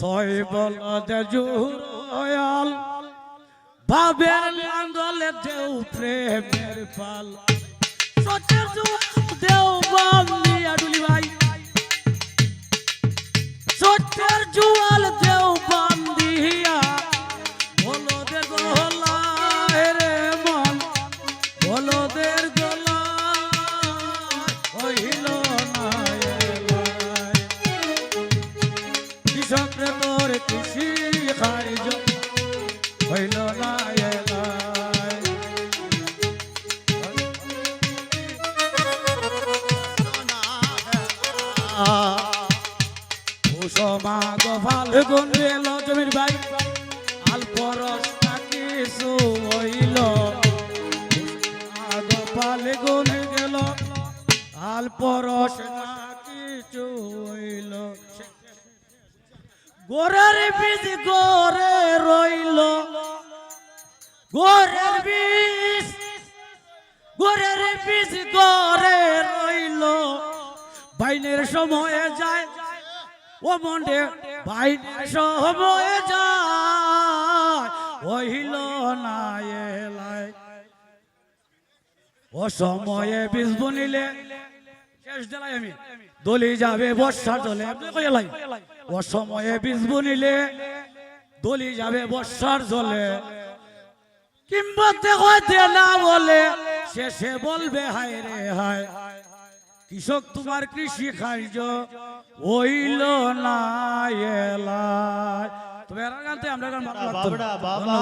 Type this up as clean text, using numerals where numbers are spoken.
ছয় বলদে জুড়াল ভাবের লাঙ্গলে দেও প্রেমের পাল সত্যের জুয়াল দেও বান্দিয়া ডুলি ভাই সত্যের জুয়াল দেও বান্দিয়া বলদের গলায় রে মন বলদের গলায় হইল না কৃষকরে তোর কৃষি কার্য হইল না সমাগ ফাল্গুন গেল জমির ভাই আল পরশটা কিছু হইল আগ ফাল্গুন গেল আল পরশ না কিছু হইল গোরের বীজ গোরে রইল গোরের বীজ গোরে রইল বাইনের সময়ে যায় ও মন্ডে বাইনের সময়ে যায় হইল না এলাই ও সময়ে বীজ বুনিলে শেষ দিলাই আমি দলি যাবে বর্ষার জলে ও সময়ে বীজ বুনিলে দলি যাবে বর্ষার জলে কিংবা দেখতে না বলে শেষে বলবে হায় রে হায় কৃষক তোমার কৃষি কার্য হইল না এলাই। তবে আমরা গান বাবা